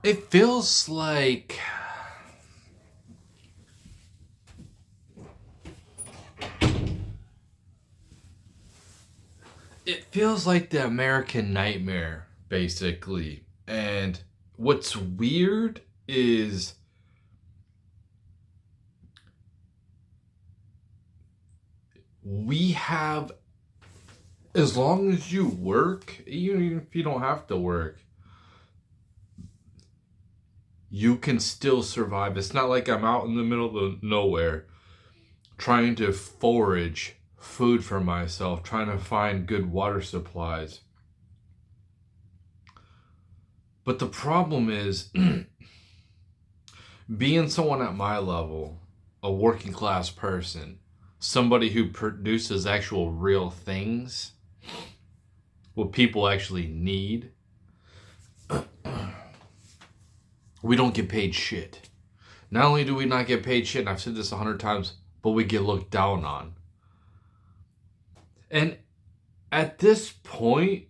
It feels like the American nightmare, basically. And what's weird is we have, as long as you work, even if you don't have to work, you can still survive. It's not like I'm out in the middle of nowhere trying to forage food for myself, trying to find good water supplies. But the problem is, being someone at my level, a working class person, somebody who produces actual real things, what people actually need, we don't get paid shit. Not only do we not get paid shit, and I've said this 100 times, but we get looked down on. And at this point,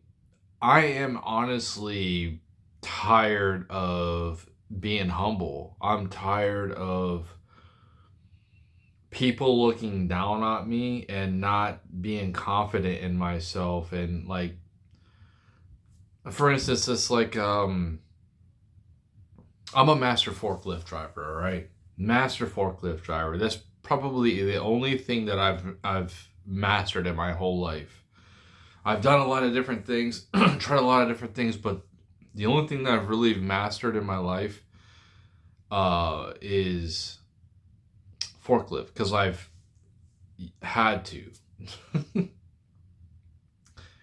I am honestly tired of being humble. I'm tired of people looking down at me and not being confident in myself. And like, for instance, it's like I'm a master forklift driver, right? Master forklift driver. That's probably the only thing that I've mastered in my whole life. I've done a lot of different things, tried a lot of different things, but the only thing that I've really mastered in my life is forklift, because I've had to. And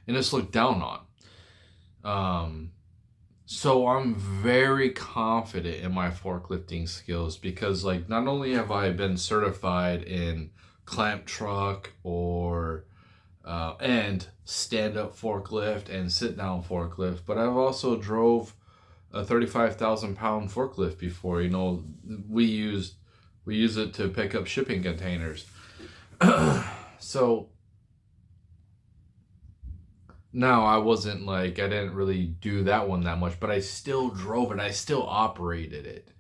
it's looked down on. So I'm very confident in my forklifting skills because, like, not only have I been certified in clamp truck or and stand-up forklift and sit-down forklift, but I've also drove a 35,000-pound forklift before. We use it to pick up shipping containers. So now I didn't really do that one that much, but I still drove it. I still operated it.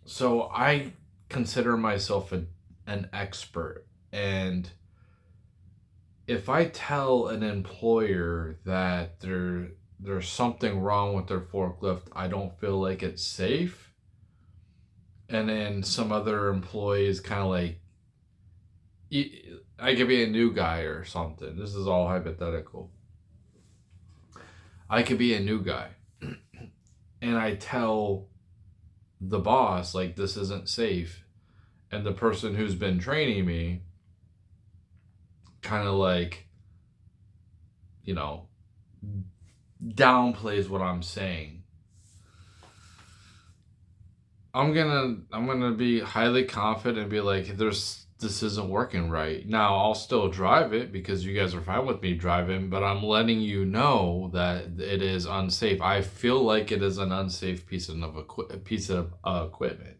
So I consider myself an expert. And if I tell an employer that there's something wrong with their forklift, I don't feel like it's safe, and then some other employee is kind of like, I could be a new guy or something. This is all hypothetical. I could be a new guy, and I tell the boss, like, this isn't safe, and the person who's been training me kind of like, downplays what I'm saying. I'm gonna be highly confident and be like, this isn't working right. Now I'll still drive it because you guys are fine with me driving, but I'm letting you know that it is unsafe. I feel like it is an unsafe piece of equipment.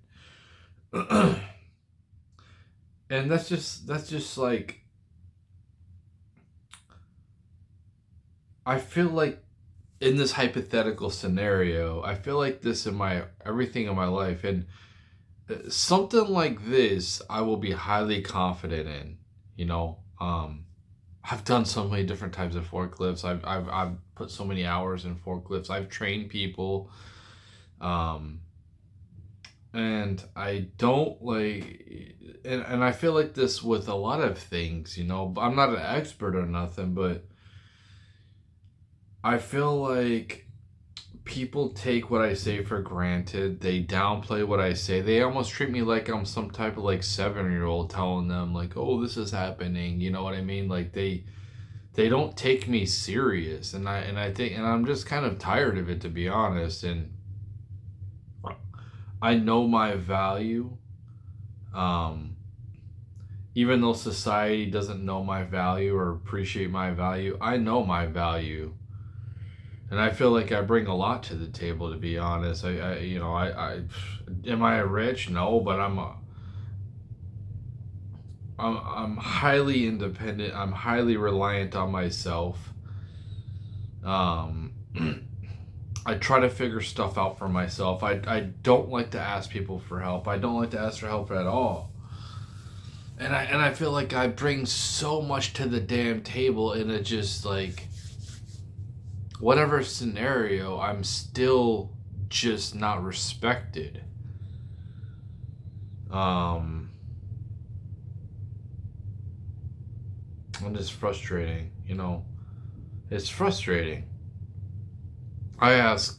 And that's just like, I feel like in this hypothetical scenario, I feel like this in my everything in my life, and something like this I will be highly confident in. I've done so many different types of forklifts. I've put so many hours in forklifts. I've trained people, and I don't like, and I feel like this with a lot of things. I'm not an expert or nothing, but I feel like people take what I say for granted. They downplay what I say. They almost treat me like I'm some type of like 7-year-old telling them like, "Oh, this is happening." You know what I mean? Like they don't take me serious, and I think, and I'm just kind of tired of it, to be honest. And I know my value. Um, Even though society doesn't know my value or appreciate my value, I know my value. And I feel like I bring a lot to the table, to be honest. I am I rich? No, but I'm highly independent. I'm highly reliant on myself. I try to figure stuff out for myself. I don't like to ask people for help. I don't like to ask for help at all. And I feel like I bring so much to the damn table, and it just like whatever scenario, I'm still just not respected. And it's frustrating, you know. It's frustrating. I ask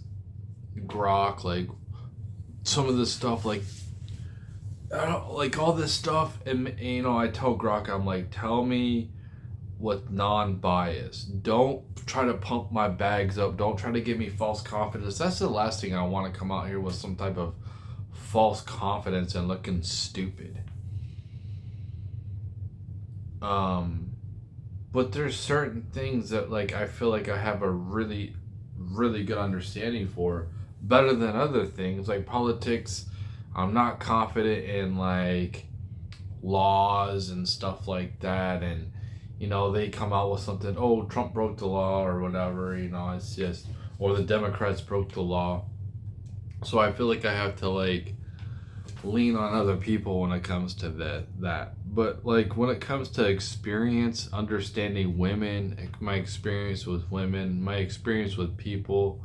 Grok like some of this stuff, like I don't, like all this stuff, and you know, I tell Grok, I'm like, tell me with non-bias. Don't try to pump my bags up. Don't try to give me false confidence. That's the last thing I want to come out here with, some type of false confidence and looking stupid. But there's certain things that like I feel like I have a really, really good understanding for, better than other things like politics. I'm not confident in like laws and stuff like that, and you know, they come out with something, oh, Trump broke the law or whatever, you know, it's just, or the Democrats broke the law. So I feel like I have to like lean on other people when it comes to that. But like when it comes to experience, understanding women, my experience with women, my experience with people,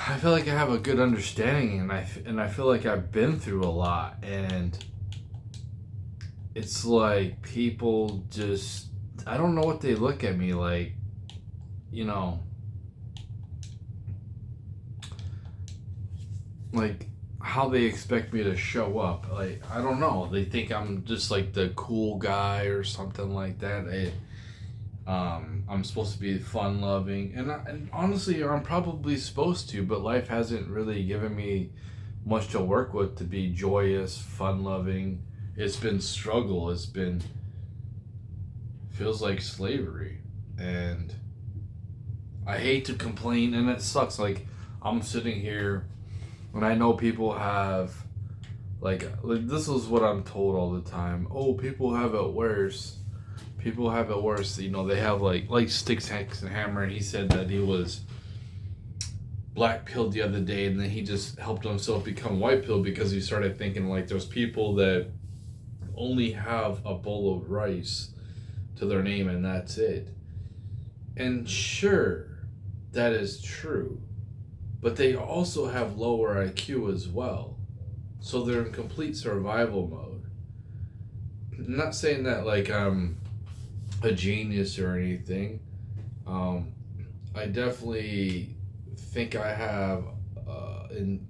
I feel like I have a good understanding, and I feel like I've been through a lot, and it's like people just, I don't know what they look at me like, you know, like how they expect me to show up. Like, I don't know. They think I'm just like the cool guy or something like that. I'm supposed to be fun loving, and honestly, I'm probably supposed to, but life hasn't really given me much to work with to be joyous, fun loving. It's been struggle. It's been, feels like slavery, and I hate to complain, and it sucks. Like, I'm sitting here, and I know people have, like this is what I'm told all the time. Oh, people have it worse. People have it worse. You know, they have like Sticks, Hacks, and Hammer, and he said that he was black pilled the other day, and then he just helped himself become white pilled because he started thinking like there's people that only have a bowl of rice to their name and that's it. And sure, that is true. But they also have lower IQ as well. So they're in complete survival mode. I'm not saying that like I'm a genius or anything. I definitely think I have, in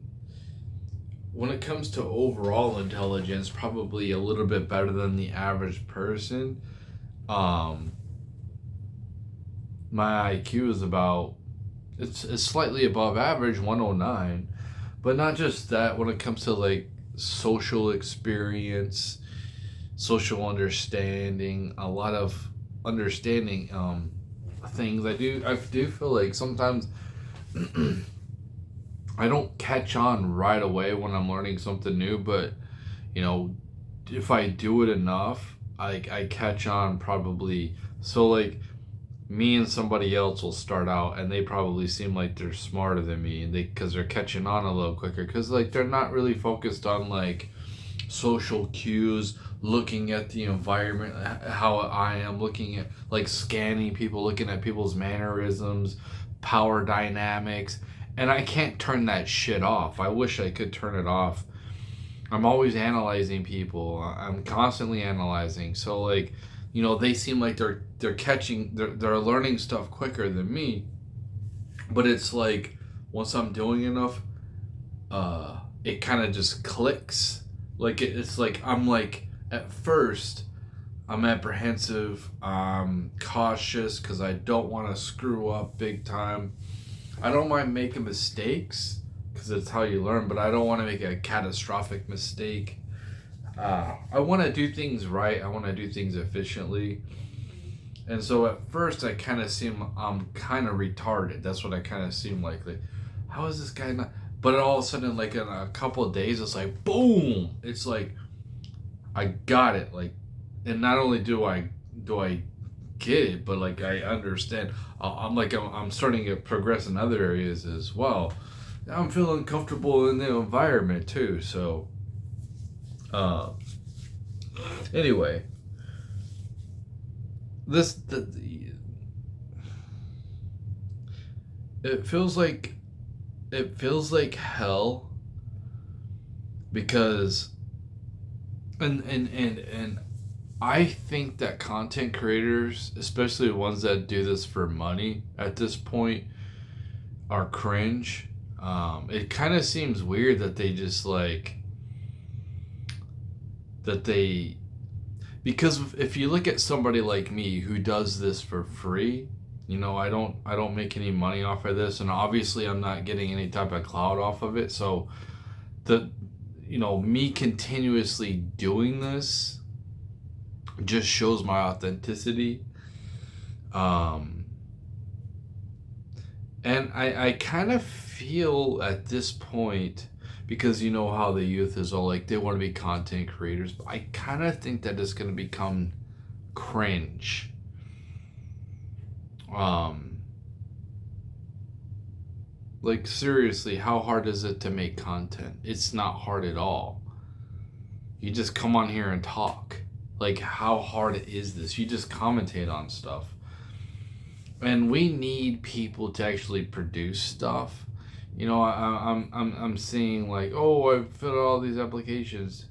when it comes to overall intelligence, probably a little bit better than the average person. Um, my IQ is about, it's slightly above average, 109, but not just that. When it comes to like social experience, social understanding, a lot of understanding things. I do feel like sometimes I don't catch on right away when I'm learning something new, but you know, if I do it enough, I catch on probably. So like me and somebody else will start out, and they probably seem like they're smarter than me, and they, because they're catching on a little quicker, because like they're not really focused on like social cues, looking at the environment, how I am looking at like scanning people, looking at people's mannerisms, power dynamics, and I can't turn that shit off. I wish I could turn it off. I'm always analyzing people. I'm constantly analyzing. So like, you know, they seem like they're catching, they're learning stuff quicker than me. But it's like once I'm doing enough, it kind of just clicks. Like it's like I'm like at first I'm apprehensive, I'm cautious because I don't want to screw up big time. I don't mind making mistakes because it's how you learn, but I don't want to make a catastrophic mistake. I want to do things right. I want to do things efficiently. And so at first I kind of seem, I'm kind of retarded. That's what I kind of seem like. Like, how is this guy not? But all of a sudden, like in a couple of days, it's like, boom! It's like, I got it. Like, and not only do I get it, but like I understand. I'm starting to progress in other areas as well. I'm feeling comfortable in the environment too. So, uh, anyway, this it feels like hell because and I think that content creators, especially ones that do this for money at this point, are cringe. It kind of seems weird that they just like that they because if you look at somebody like me who does this for free, I don't make any money off of this, and obviously I'm not getting any type of clout off of it. So the me continuously doing this just shows my authenticity. Um, and I kind of feel at this point, because you know how the youth is all like they want to be content creators, but I kind of think that it's going to become cringe. Um, like seriously, how hard is it to make content? It's not hard at all. You just come on here and talk. Like, how hard is this? You just commentate on stuff. And we need people to actually produce stuff. I'm seeing like, oh, I filled out all these applications.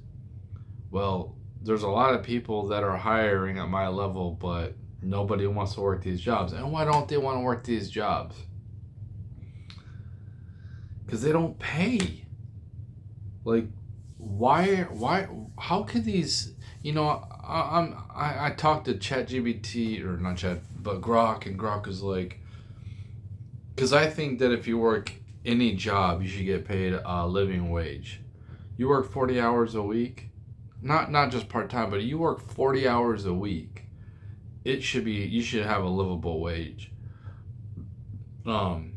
Well, there's a lot of people that are hiring at my level, but nobody wants to work these jobs. And why don't they want to work these jobs? Because they don't pay. Like, why? How could these? I talked to ChatGPT, or not Chat, but Grok, and Grok is like, because I think that if you work any job, you should get paid a living wage. You work 40 hours a week, not just part time, but you work 40 hours a week. You should have a livable wage. Um,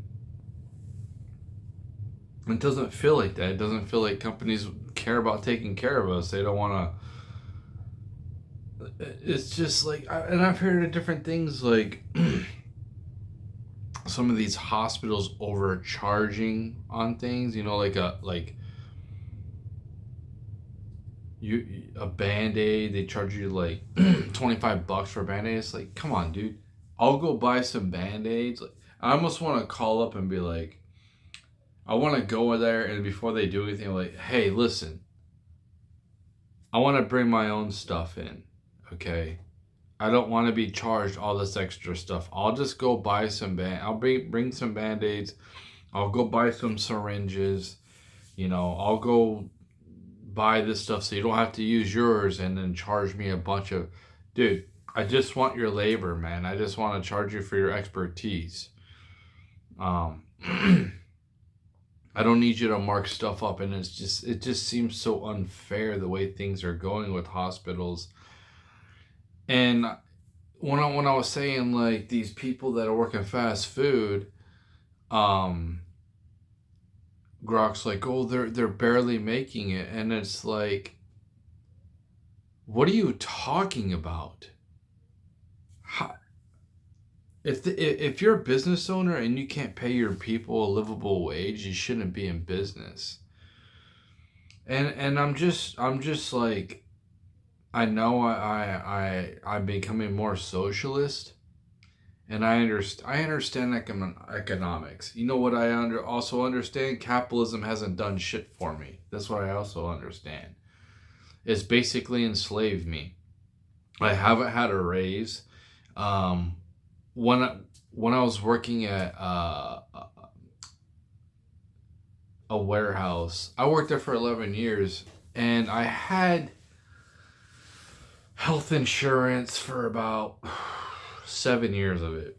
it doesn't feel like that. It doesn't feel like companies care about taking care of us. They don't want to. It's just like, and I've heard of different things like some of these hospitals overcharging on things. A Band-Aid, they charge you like $25 for a Band-Aid. It's like, come on, dude. I'll go buy some Band-Aids. Like, I almost want to call up and be like, I want to go there, and before they do anything, like, hey, listen, I want to bring my own stuff in, okay? I don't want to be charged all this extra stuff. I'll just go buy I'll bring some Band-Aids. I'll go buy some syringes. I'll go buy this stuff so you don't have to use yours and then charge me a bunch of... Dude, I just want your labor, man. I just want to charge you for your expertise. I don't need you to mark stuff up, and it just seems so unfair the way things are going with hospitals. And when I was saying like these people that are working fast food, Grok's like, oh, they're barely making it, and it's like, what are you talking about? How, if you're a business owner and you can't pay your people a livable wage, you shouldn't be in business. And I'm just like, I know I'm becoming more socialist, and I understand economics. You know what I also understand? Capitalism hasn't done shit for me. That's what I also understand. It's basically enslaved me. I haven't had a raise. When I was working at a warehouse, I worked there for 11 years, and I had health insurance for about 7 years of it.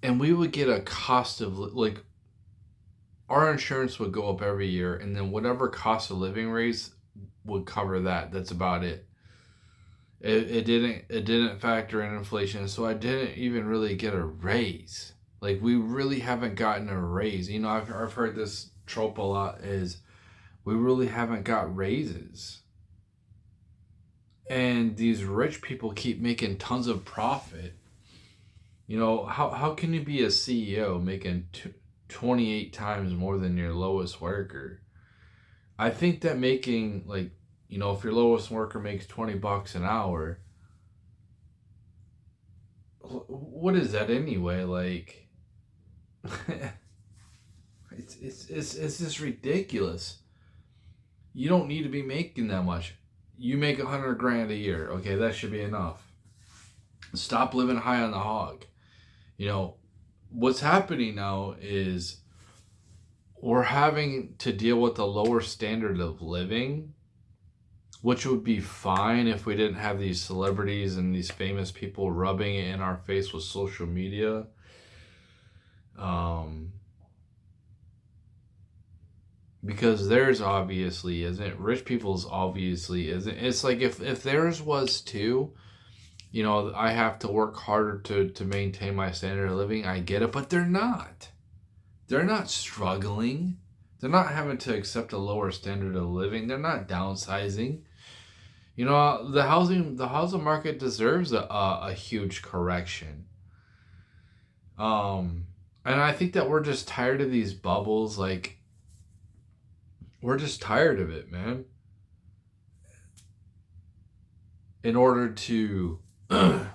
And we would get a cost of, like, our insurance would go up every year, and then whatever cost of living raise would cover that. That's about it. It didn't factor in inflation, so I didn't even really get a raise. Like, we really haven't gotten a raise. I've heard this trope a lot, is we really haven't got raises. and these rich people keep making tons of profit. You know, how can you be a CEO making 28 times more than your lowest worker? I think that making, like, you know, if your lowest worker makes $20 an hour, what is that anyway? Like, it's just ridiculous. You don't need to be making that much. You make 100 grand a year. Okay, that should be enough. Stop living high on the hog. You know, what's happening now is we're having to deal with a lower standard of living, which would be fine if we didn't have these celebrities and these famous people rubbing it in our face with social media. Because theirs obviously isn't. Rich people's obviously isn't. It's like if theirs was too, you know, I have to work harder to maintain my standard of living. I get it, but they're not. They're not struggling. They're not having to accept a lower standard of living. They're not downsizing. You know, the housing market deserves a huge correction. And I think that we're just tired of these bubbles. Like, we're just tired of it, man. In order to, you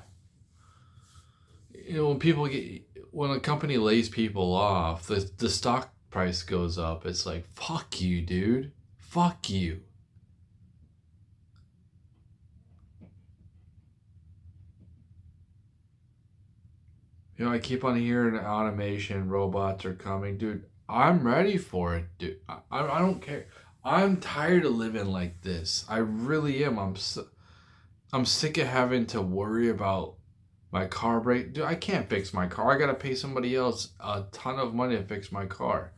know, when a company lays people off, the stock price goes up. It's like, fuck you, dude. Fuck you. You know, I keep on hearing automation, robots are coming. Dude, I'm ready for it, dude. I don't care. I'm tired of living like this. I really am. I'm sick of having to worry about my car break. Dude, I can't fix my car. I gotta pay somebody else a ton of money to fix my car.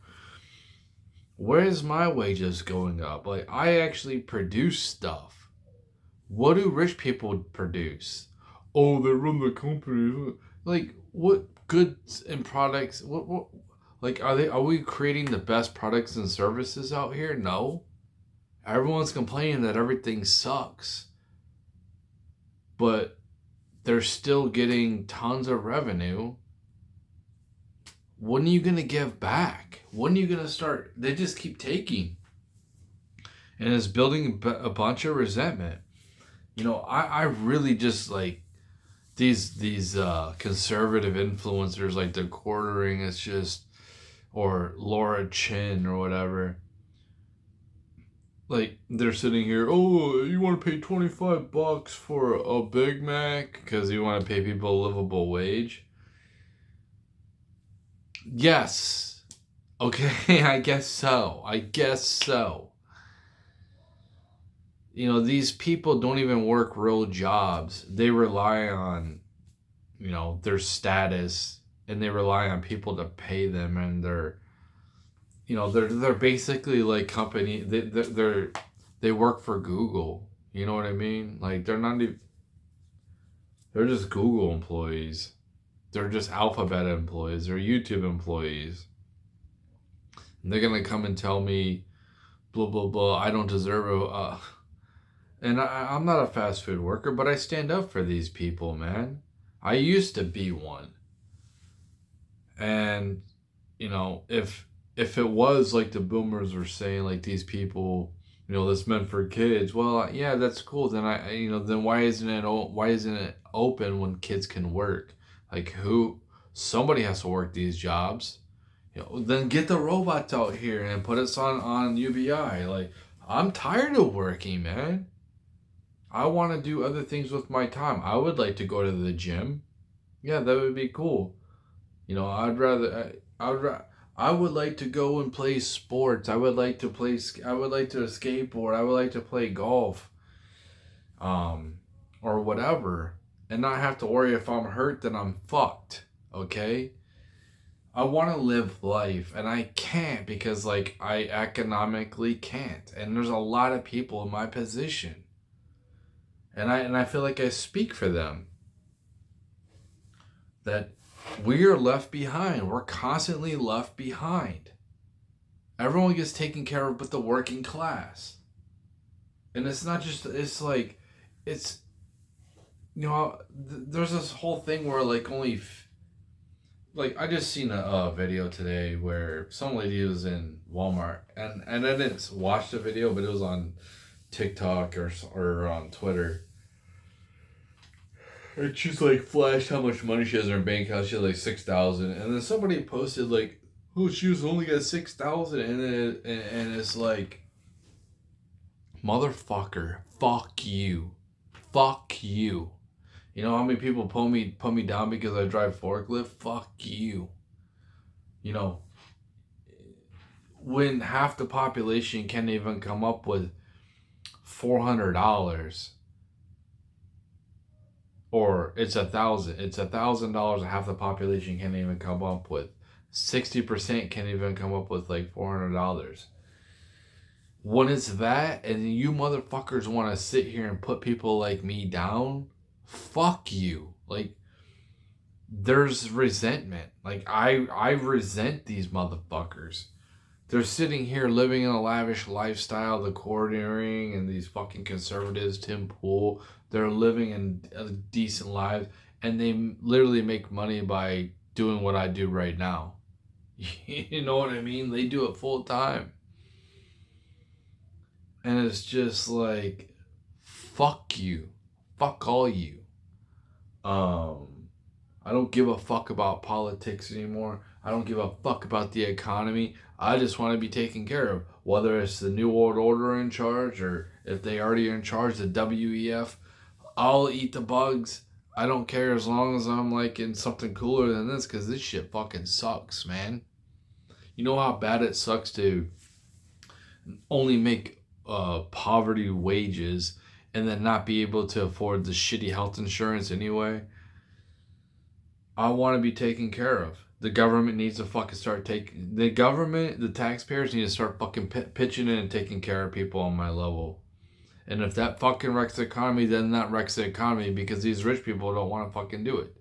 Where's my wages going up? Like, I actually produce stuff. What do rich people produce? Oh, they run the company. Like, what goods and products? What? Like, are we creating the best products and services out here? No. Everyone's complaining that everything sucks, but they're still getting tons of revenue. When are you gonna give back? When are you gonna start? They just keep taking, and it's building a bunch of resentment. You know, I really just like these conservative influencers, like the Quartering. It's just, or Laura Chin or whatever. Like, they're sitting here, oh, you want to pay $25 for a Big Mac because you want to pay people a livable wage? Yes. Okay, I guess so. You know, these people don't even work real jobs. They rely on, you know, their status, and they rely on people to pay them, and they're basically like company. They work for Google. You know what I mean? Like, they're not even. They're just Google employees. They're just Alphabet employees. They're YouTube employees. And they're gonna come and tell me, blah blah blah. I don't deserve a. And I'm not a fast food worker, but I stand up for these people, man. I used to be one. And, you know, if it was like the boomers were saying, like, these people, you know, that's meant for kids, well, yeah, that's cool. Then then why isn't it open when kids can work? Like, somebody has to work these jobs. You know, then get the robots out here and put us on UBI. Like, I'm tired of working, man. I want to do other things with my time. I would like to go to the gym. Yeah, that would be cool. You know, I would like to go and play sports. I would like to skateboard. I would like to play golf. Or whatever, and not have to worry if I'm hurt, then I'm fucked. Okay? I want to live life, and I can't because, like, I economically can't. And there's a lot of people in my position. And I feel like I speak for them. That we are left behind. We're constantly left behind. Everyone gets taken care of but the working class. And it's not just, it's like, it's, there's this whole thing where like like I just seen a video today where some lady was in Walmart, and I didn't watch the video, but it was on TikTok or on Twitter. And she's like flashed how much money she has in her bank account. She has like 6,000, and then somebody posted like, "Oh, she was only got 6,000," and it's like, motherfucker, fuck you, fuck you. You know how many people put me down because I drive forklift? Fuck you. You know, when half the population can't even come up with $400, or it's $1,000 and half the population can't even come up with. 60% can't even come up with like $400. When it's that, and you motherfuckers want to sit here and put people like me down, fuck you. Like, there's resentment. Like, I resent these motherfuckers. They're sitting here living in a lavish lifestyle, the coordinating and these fucking conservatives, Tim Pool, they're living in a decent lives, and they literally make money by doing what I do right now. You know what I mean? They do it full time. And it's just like, fuck you. Fuck all you. I don't give a fuck about politics anymore. I don't give a fuck about the economy. I just want to be taken care of. Whether it's the New World Order in charge, or if they already are in charge, the WEF, I'll eat the bugs. I don't care as long as I'm like in something cooler than this, because this shit fucking sucks, man. You know how bad it sucks to only make poverty wages and then not be able to afford the shitty health insurance anyway? I want to be taken care of. The government needs to fucking start taking... The taxpayers need to start fucking pitching in and taking care of people on my level. And if that fucking wrecks the economy, then that wrecks the economy, because these rich people don't want to fucking do it.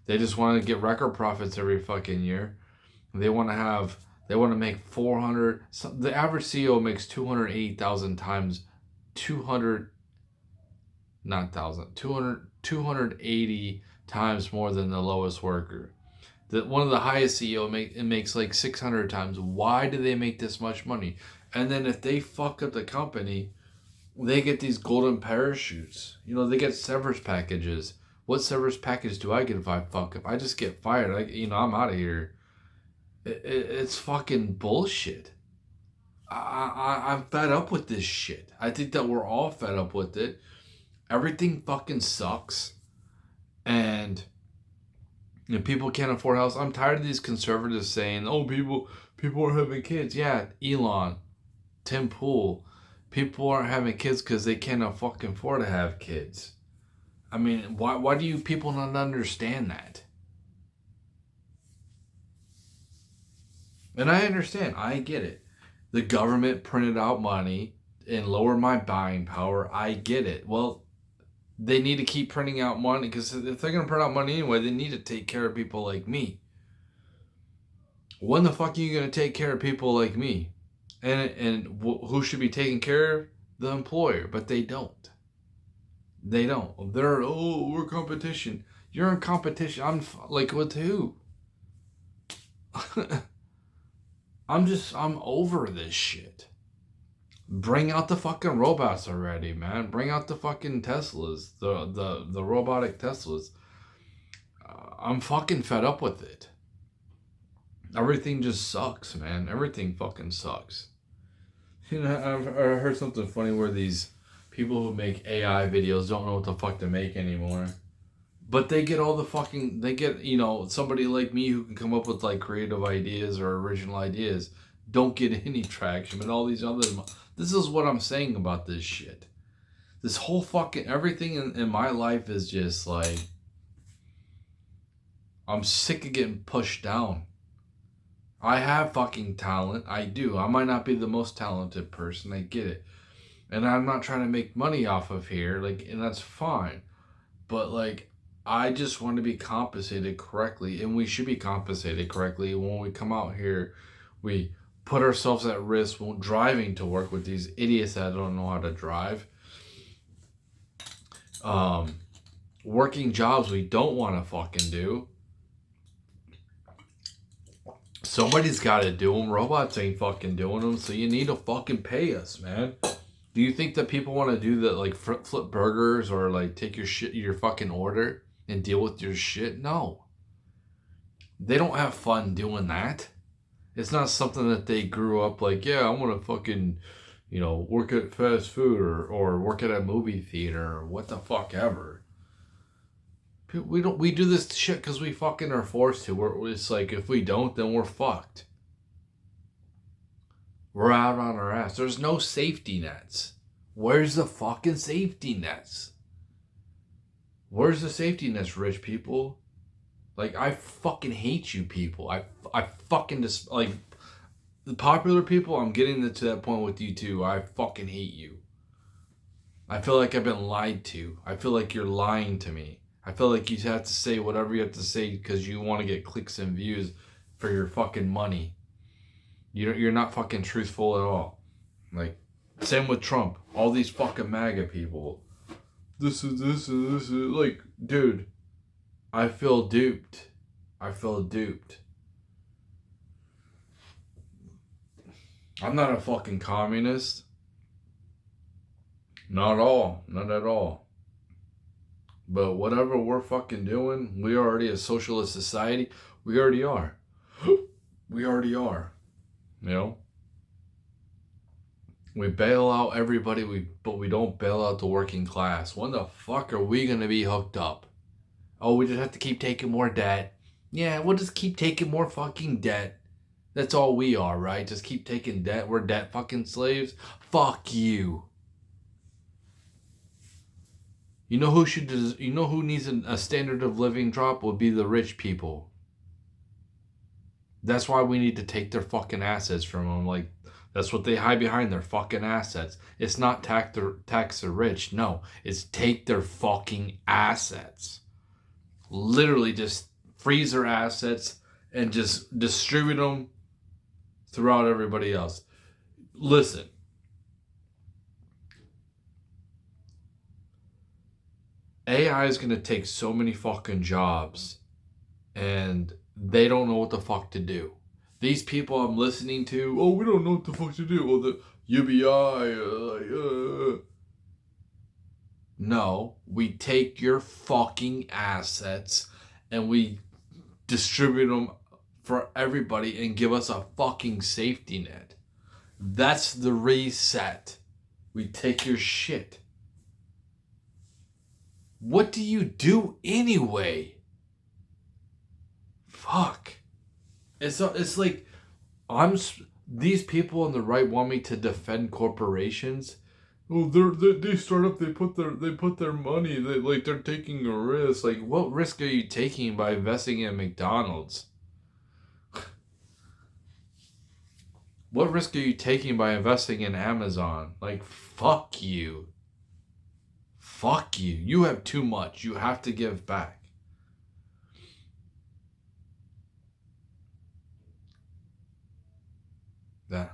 They just want to get record profits every fucking year. They want to make 400... The average CEO makes 280,000 times 280 times more than the lowest worker. One of the highest CEO makes like 600 times. Why do they make this much money? And then if they fuck up the company, they get these golden parachutes. You know, they get severance packages. What severance package do I get if I fuck up? I just get fired. I'm out of here. It's fucking bullshit. I'm fed up with this shit. I think that we're all fed up with it. Everything fucking sucks. And people can't afford a house. I'm tired of these conservatives saying, "Oh, people are having kids." Yeah, Elon, Tim Pool, people aren't having kids because they can't fucking afford to have kids. I mean, why do you people not understand that? And I understand. I get it. The government printed out money and lowered my buying power. I get it. Well, they need to keep printing out money, because if they're going to print out money anyway, they need to take care of people like me. When the fuck are you going to take care of people like me? And who should be taking care of? The employer. But they don't. They don't. We're competition. You're in competition. I'm like, with who? I'm over this shit. Bring out the fucking robots already, man. Bring out the fucking Teslas, the robotic Teslas. I'm fucking fed up with it. Everything just sucks, man. Everything fucking sucks. You know, I heard something funny where these people who make AI videos don't know what the fuck to make anymore. But they get somebody like me who can come up with like creative ideas or original ideas don't get any traction. But all these others... This is what I'm saying about this shit. This whole fucking... Everything in my life is just like... I'm sick of getting pushed down. I have fucking talent. I do. I might not be the most talented person. I get it. And I'm not trying to make money off of here. And that's fine. But I just want to be compensated correctly. And we should be compensated correctly. When we come out here, we put ourselves at risk when driving to work with these idiots that don't know how to drive. Um, working jobs we don't want to fucking do. Somebody's got to do them. Robots ain't fucking doing them, so you need to fucking pay us, man. Do you think that people want to do that, like flip burgers or like take your shit, your fucking order and deal with your shit? No. They don't have fun doing that. It's not something that they grew up like, yeah, I want to fucking, work at fast food or work at a movie theater or what the fuck ever. We do this shit because we fucking are forced to. It's like, if we don't, then we're fucked. We're out on our ass. There's no safety nets. Where's the fucking safety nets? Where's the safety nets, rich people? Like, I fucking hate you people. I fucking just, like, the popular people, I'm getting to that point with you too. I fucking hate you. I feel like I've been lied to. I feel like you're lying to me. I feel like you have to say whatever you have to say because you want to get clicks and views for your fucking money. You're not fucking truthful at all. Like, same with Trump. All these fucking MAGA people. This is like, dude, I feel duped. I feel duped. I'm not a fucking communist. Not at all. Not at all. But whatever we're fucking doing, we are already a socialist society. We already are. We already are. We bail out everybody, but we don't bail out the working class. When the fuck are we going to be hooked up? Oh, we just have to keep taking more debt. Yeah, we'll just keep taking more fucking debt. That's all we are, right? Just keep taking debt. We're debt fucking slaves. Fuck you. You know who needs a standard of living drop would be the rich people. That's why we need to take their fucking assets from them. Like, that's what they hide behind, their fucking assets. It's not tax the rich. No, it's take their fucking assets. Literally just freeze their assets and just distribute them throughout everybody else. Listen. AI is going to take so many fucking jobs and they don't know what the fuck to do. These people I'm listening to, oh, we don't know what the fuck to do. Well, the UBI, No, we take your fucking assets and we distribute them for everybody and give us a fucking safety net. That's the reset. We take your shit. What do you do anyway? Fuck. It's like these people on the right want me to defend corporations. Oh, they start up. They put their money. They're taking a risk. Like, what risk are you taking by investing in McDonald's? What risk are you taking by investing in Amazon? Like, fuck you. Fuck you. You have too much. You have to give back. Yeah.